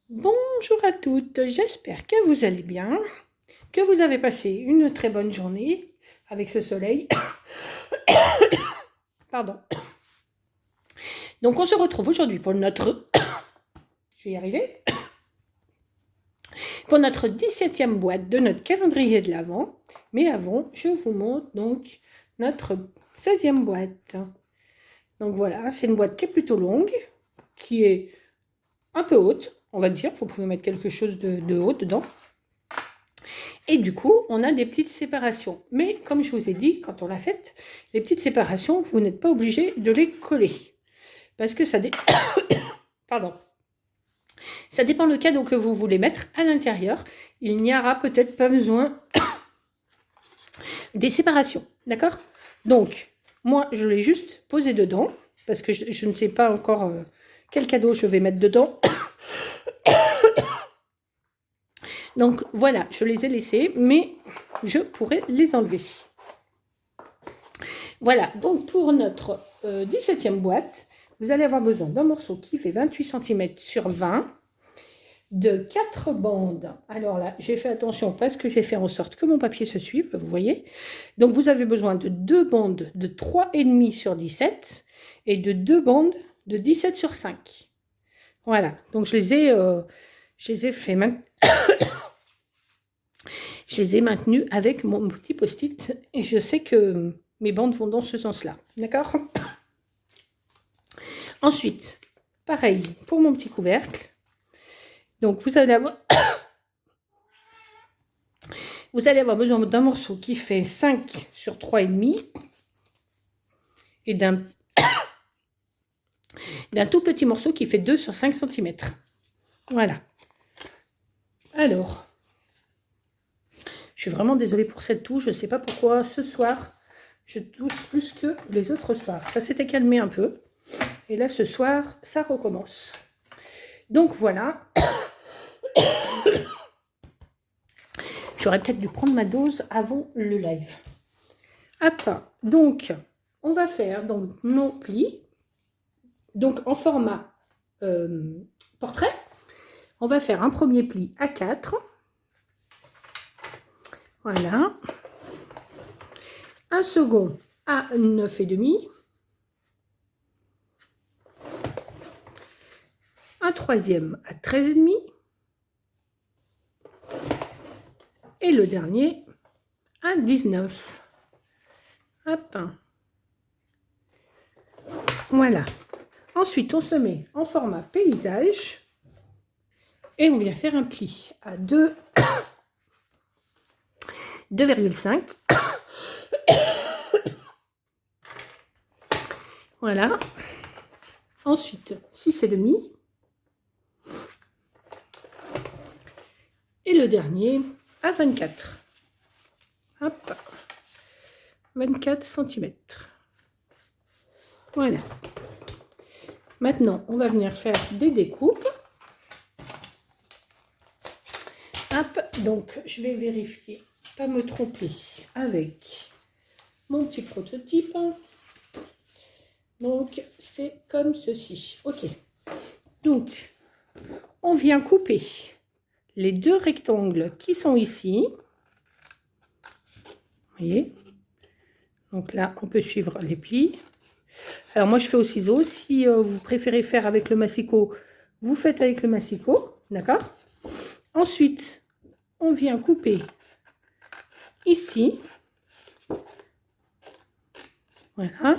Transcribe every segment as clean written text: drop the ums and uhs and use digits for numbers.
Bonjour à toutes, j'espère que vous allez bien, que vous avez passé une très bonne journée avec ce soleil. Pardon. Donc on se retrouve aujourd'hui pour notre... Je vais y arriver. Pour notre 17e boîte de notre calendrier de l'Avent. Mais avant, je vous montre donc notre 16e boîte. Donc voilà, c'est une boîte qui est plutôt longue, qui est un peu haute, on va dire. Vous pouvez mettre quelque chose de haut dedans. Et du coup, on a des petites séparations. Mais comme je vous ai dit, quand on l'a faite, les petites séparations, vous n'êtes pas obligé de les coller. Parce que ça, Pardon. Ça dépend le cadeau que vous voulez mettre à l'intérieur. Il n'y aura peut-être pas besoin des séparations. D'accord? Donc, moi, je l'ai juste posé dedans. Parce que je ne sais pas encore quel cadeau je vais mettre dedans. Donc voilà, je les ai laissés, mais je pourrais les enlever. Voilà, donc pour notre 17e boîte, vous allez avoir besoin d'un morceau qui fait 28 cm sur 20, de 4 bandes. Alors là, j'ai fait attention parce que j'ai fait en sorte que mon papier se suive, vous voyez. Donc vous avez besoin de 2 bandes de 3,5 sur 17 et de 2 bandes de 17 sur 5. Voilà, donc je les ai fait maintenant. Je les ai maintenus avec mon petit post-it et je sais que mes bandes vont dans ce sens-là. D'accord? Ensuite, pareil pour mon petit couvercle. Donc, vous allez avoir besoin d'un morceau qui fait 5 sur 3,5 et d'un tout petit morceau qui fait 2 sur 5 cm. Voilà. Alors, je suis vraiment désolée pour cette toux. Je ne sais pas pourquoi ce soir, je tousse plus que les autres soirs. Ça s'était calmé un peu. Et là, ce soir, ça recommence. Donc, voilà. J'aurais peut-être dû prendre ma dose avant le live. Hop. Donc, on va faire donc, nos plis. Donc, en format portrait. On va faire un premier pli à 4. Voilà. Un second à 9,5. Un troisième à 13,5. Et le dernier à 19. Hop. Voilà. Ensuite, on se met en format paysage. Et on vient faire un pli à 2,5. Voilà. Ensuite, 6,5. Et le dernier à 24. Hop. 24 cm. Voilà. Maintenant, on va venir faire des découpes. Hop. Donc, je vais vérifier, pas me tromper avec mon petit prototype. Donc, c'est comme ceci. Ok. Donc, on vient couper les 2 rectangles qui sont ici. Vous voyez? Donc là, on peut suivre les plis. Alors, moi, je fais au ciseau. Si vous préférez faire avec le massicot, vous faites avec le massicot. D'accord? Ensuite, on vient couper ici. Voilà.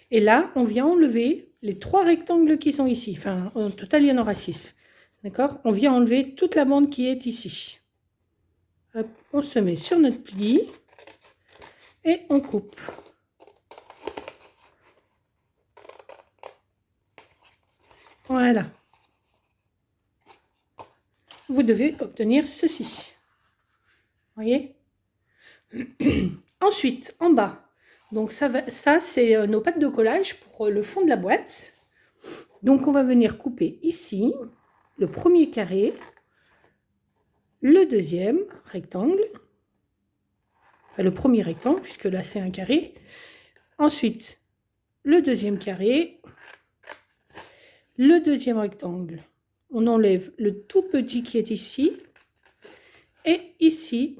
Et là, on vient enlever les 3 rectangles qui sont ici. Enfin, au total, il y en aura 6. D'accord? On vient enlever toute la bande qui est ici. Hop, on se met sur notre pli et on coupe. Voilà. Vous devez obtenir ceci. Vous voyez? Ensuite, en bas, donc ça c'est nos pattes de collage pour le fond de la boîte. Donc on va venir couper ici le premier carré, le deuxième rectangle, enfin le premier rectangle puisque là c'est un carré. Ensuite, le deuxième carré, le deuxième rectangle on enlève le tout petit qui est ici. Et ici,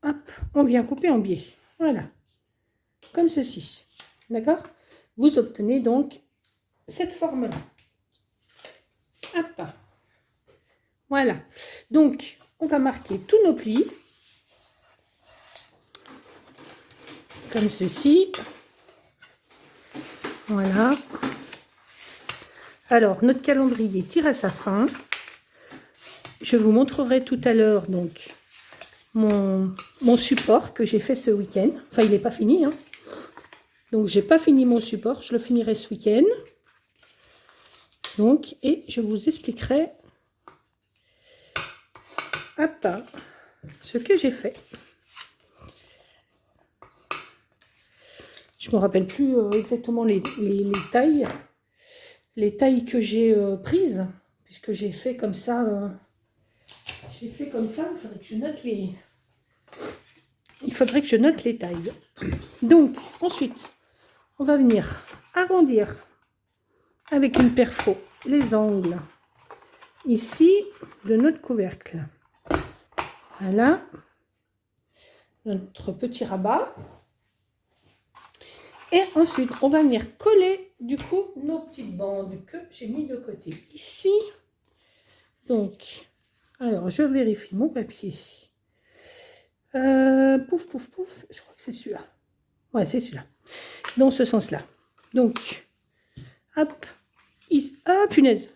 hop, on vient couper en biais. Voilà, comme ceci. D'accord? Vous obtenez donc cette forme-là. Hop. Voilà. Donc, on va marquer tous nos plis. Comme ceci. Voilà. Alors, notre calendrier tire à sa fin. Je vous montrerai tout à l'heure donc mon support que j'ai fait ce week-end. Enfin, il n'est pas fini. Hein. Donc, j'ai pas fini mon support. Je le finirai ce week-end. Donc, et je vous expliquerai hop, ce que j'ai fait. Je me rappelle plus exactement les tailles. Les tailles que j'ai prises, puisque j'ai fait comme ça. Il faudrait que je note les. Il faudrait que je note les tailles. Donc, ensuite, on va venir arrondir avec une perfo les angles ici de notre couvercle. Voilà. Notre petit rabat. Et ensuite, on va venir coller du coup nos petites bandes que j'ai mis de côté ici. Donc, alors je vérifie mon papier. Pouf, pouf, pouf. Je crois que c'est celui-là. Ouais, c'est celui-là. Dans ce sens-là. Donc, hop. Ah, punaise.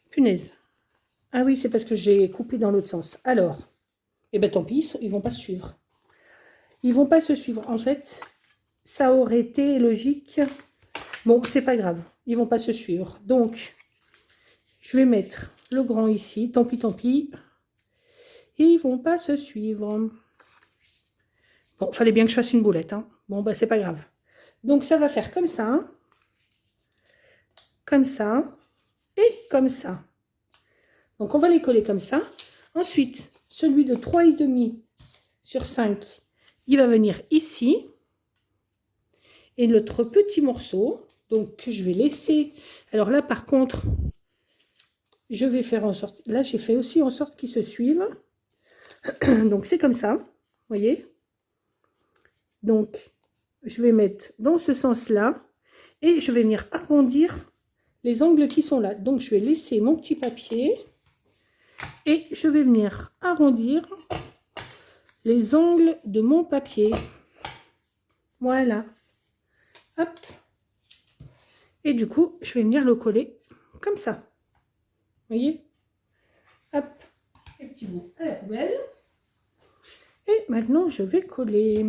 Punaise. Ah oui, c'est parce que j'ai coupé dans l'autre sens. Alors, eh bien tant pis, ils vont pas se suivre. Ils vont pas se suivre. En fait, ça aurait été logique. Bon, c'est pas grave. Ils vont pas se suivre. Donc, je vais mettre le grand ici. Tant pis, tant pis. Et ils vont pas se suivre. Bon, fallait bien que je fasse une boulette. Hein. Bon, bah, c'est pas grave. Donc, ça va faire comme ça. Comme ça. Et comme ça. Donc, on va les coller comme ça. Ensuite, celui de 3,5 sur 5, il va venir ici. Et notre petit morceau, donc que je vais laisser. Alors là, par contre, je vais faire en sorte. Là, j'ai fait aussi en sorte qu'ils se suivent. Donc, c'est comme ça. Vous voyez? Donc, je vais mettre dans ce sens-là. Et je vais venir arrondir les angles qui sont là. Donc, je vais laisser mon petit papier. Et je vais venir arrondir les angles de mon papier. Voilà. Hop. Et du coup, je vais venir le coller comme ça. Vous voyez? Hop. Les petits bouts à la poubelle. Et maintenant, je vais coller.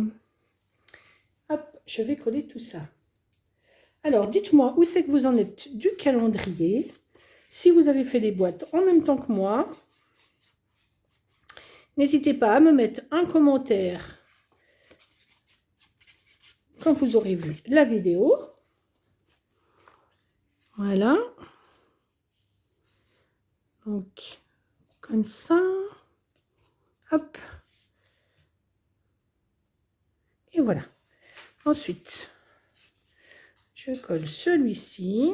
Hop, je vais coller tout ça. Alors, dites-moi où c'est que vous en êtes du calendrier. Si vous avez fait des boîtes en même temps que moi, n'hésitez pas à me mettre un commentaire quand vous aurez vu la vidéo. Voilà. Donc, comme ça. Hop. Et voilà. Ensuite, je colle celui-ci.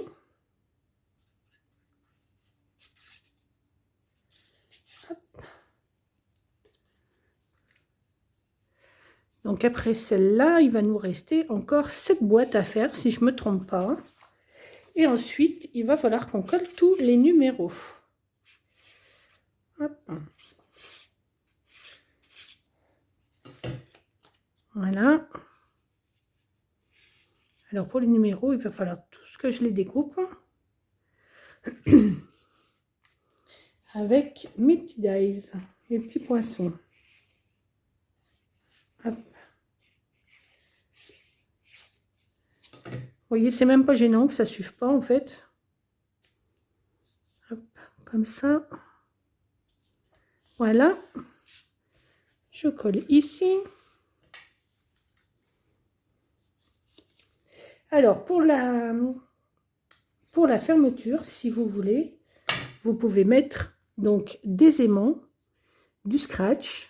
Donc après celle-là, il va nous rester encore 7 boîtes à faire, si je ne me trompe pas. Et ensuite, il va falloir qu'on colle tous les numéros. Hop. Voilà. Alors pour les numéros, il va falloir tout ce que je les découpe. Avec mes petits dies, mes petits poinçons. Hop. Vous voyez, c'est même pas gênant que ça ne suive pas en fait. Hop, comme ça. Voilà. Je colle ici. Alors, pour la fermeture, si vous voulez, vous pouvez mettre donc des aimants, du scratch.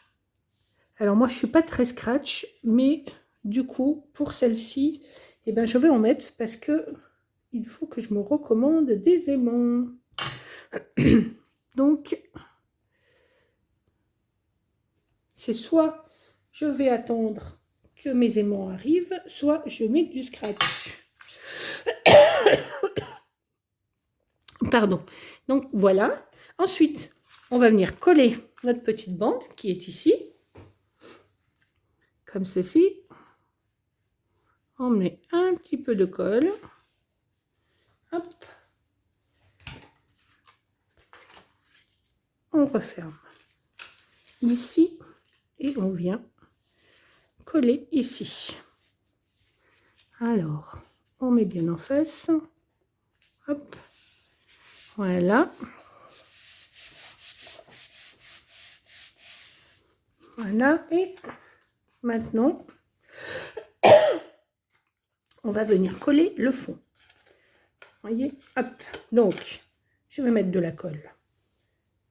Alors, moi, je ne suis pas très scratch, mais du coup, pour celle-ci, eh ben, je vais en mettre parce que il faut que je me recommande des aimants. Donc, c'est soit je vais attendre que mes aimants arrivent, soit je mets du scratch. Pardon. Donc, voilà. Ensuite, on va venir coller notre petite bande qui est ici. Comme ceci. On met un petit peu de colle. Hop. On referme ici et on vient coller ici. Alors, on met bien en face. Hop. Voilà. Voilà. Et maintenant, on va venir coller le fond. Voyez, hop. Donc, je vais mettre de la colle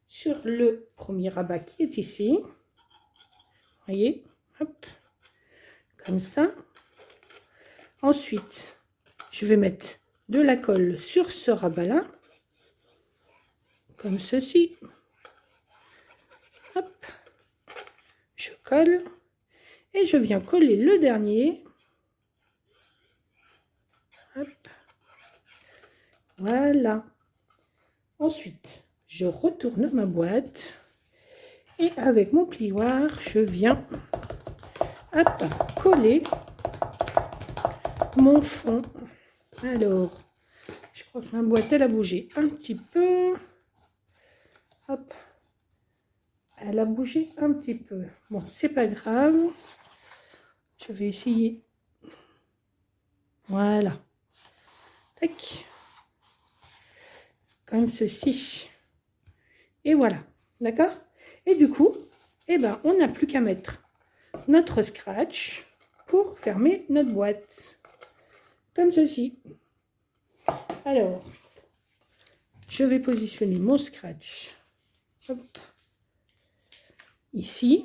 sur le premier rabat qui est ici. Voyez, hop, comme ça. Ensuite, je vais mettre de la colle sur ce rabat-là, comme ceci. Hop, je colle et je viens coller le dernier. Hop, voilà. Ensuite, je retourne ma boîte et avec mon plioir, je viens hop, coller mon fond. Alors, je crois que ma boîte, elle a bougé un petit peu. Hop, elle a bougé un petit peu. Bon, c'est pas grave. Je vais essayer. Voilà. Tac. Comme ceci. Et voilà. D'accord? Et du coup, eh ben, on n'a plus qu'à mettre notre scratch pour fermer notre boîte. Comme ceci. Alors, je vais positionner mon scratch. Hop. Ici.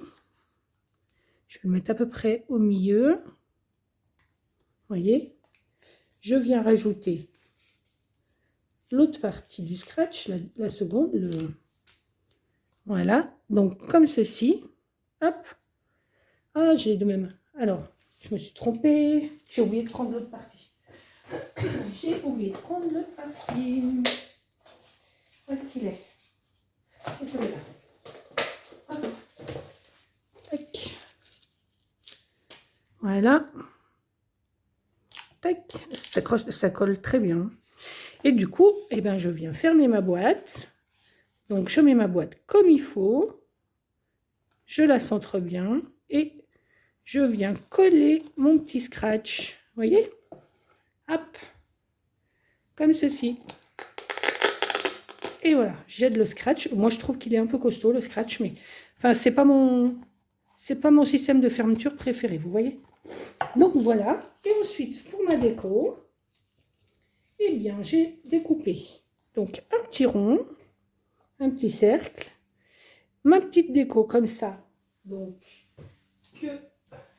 Je vais le mettre à peu près au milieu. Voyez? Je viens rajouter l'autre partie du scratch, la seconde. Voilà. Donc, comme ceci. Hop. Ah, j'ai de même. Alors, je me suis trompée. J'ai oublié de prendre l'autre partie. J'ai oublié de prendre l'autre partie. Où est-ce qu'il est? C'est celui-là. Hop. Tac. Voilà. Tac. Ça colle très bien. Et du coup, eh ben, je viens fermer ma boîte. Donc, je mets ma boîte comme il faut. Je la centre bien. Et je viens coller mon petit scratch. Vous voyez? Hop. Comme ceci. Et voilà, j'aide le scratch. Moi, je trouve qu'il est un peu costaud, le scratch, mais enfin, c'est pas mon système de fermeture préféré, vous voyez. Donc voilà. Et ensuite, pour ma déco, eh bien, j'ai découpé donc un petit rond, un petit cercle, ma petite déco comme ça. Donc que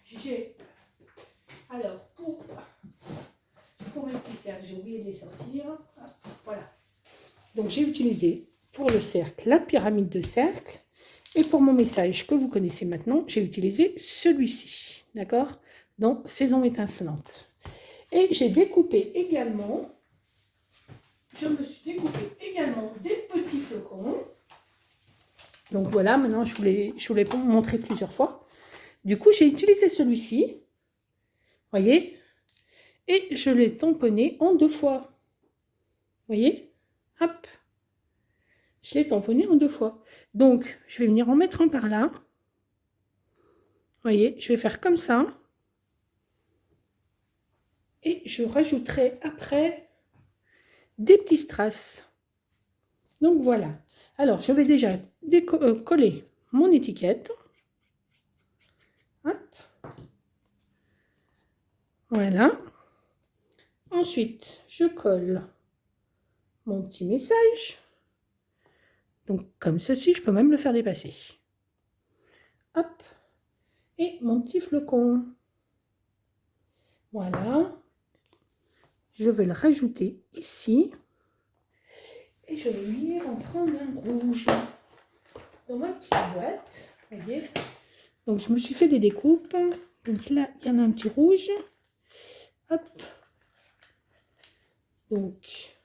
j'ai. Alors pour mes petits cercles, j'ai oublié de les sortir. Voilà. Donc, j'ai utilisé pour le cercle la pyramide de cercle. Et pour mon message que vous connaissez maintenant, j'ai utilisé celui-ci. D'accord? Dans Saison étincelante. Et j'ai découpé également, je me suis découpé également des petits flocons. Donc voilà, maintenant je voulais vous montrer plusieurs fois. Du coup, j'ai utilisé celui-ci. Voyez? Et je l'ai tamponné en 2 fois. Voyez? Hop, je l'ai tamponné en 2 fois. Donc, je vais venir en mettre un par là. Voyez, je vais faire comme ça. Et je rajouterai après des petits strass. Donc, voilà. Alors, je vais déjà coller mon étiquette. Hop. Voilà. Ensuite, je colle mon petit message. Donc, comme ceci, je peux même le faire dépasser. Hop. Et mon petit flocon. Voilà. je vais le rajouter ici. Et je vais venir en prendre un rouge dans ma petite boîte. Vous voyez? Donc, je me suis fait des découpes. Donc là, il y en a un petit rouge. Hop. Donc,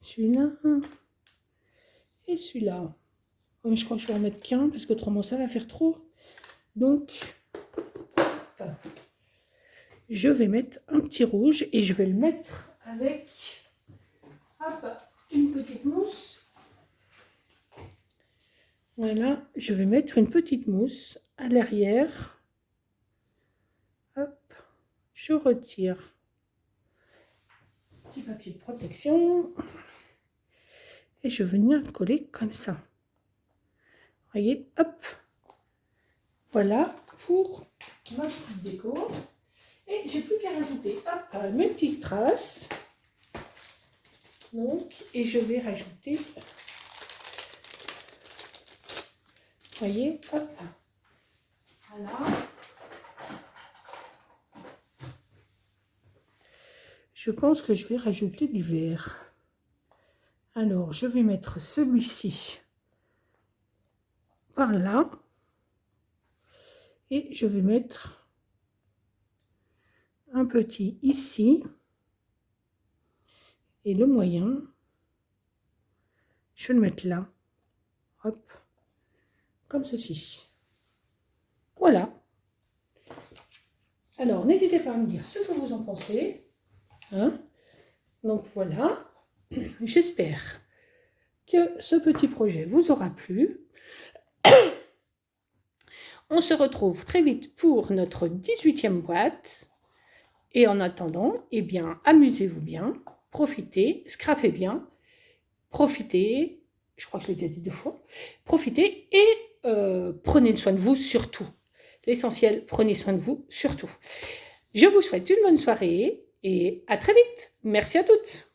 celui-là. Et celui-là. Oh, mais je crois que je vais en mettre qu'un parce qu'autrement, ça va faire trop. Donc, je vais mettre un petit rouge et je vais le mettre avec une petite mousse. Voilà, je vais mettre une petite mousse à l'arrière. Hop, je retire. Petit papier de protection. Et je vais venir le coller comme ça. Vous voyez, hop. Voilà pour ma petite déco. Et j'ai plus qu'à rajouter mes petits strass. Donc, et je vais rajouter, vous voyez, hop, voilà. Je pense que je vais rajouter du vert. Alors, je vais mettre celui-ci par là. Et je vais mettre un petit ici. Et le moyen, je vais le mettre là. Hop. Comme ceci. Voilà. Alors, n'hésitez pas à me dire ce que vous en pensez. Hein? Donc voilà. J'espère que ce petit projet vous aura plu. On se retrouve très vite pour notre 18e boîte. Et en attendant, eh bien, amusez-vous bien, profitez, scrapez bien, profitez, je crois que je l'ai déjà dit 2 fois, profitez et prenez soin de vous surtout. L'essentiel, prenez soin de vous surtout. Je vous souhaite une bonne soirée et à très vite. Merci à toutes.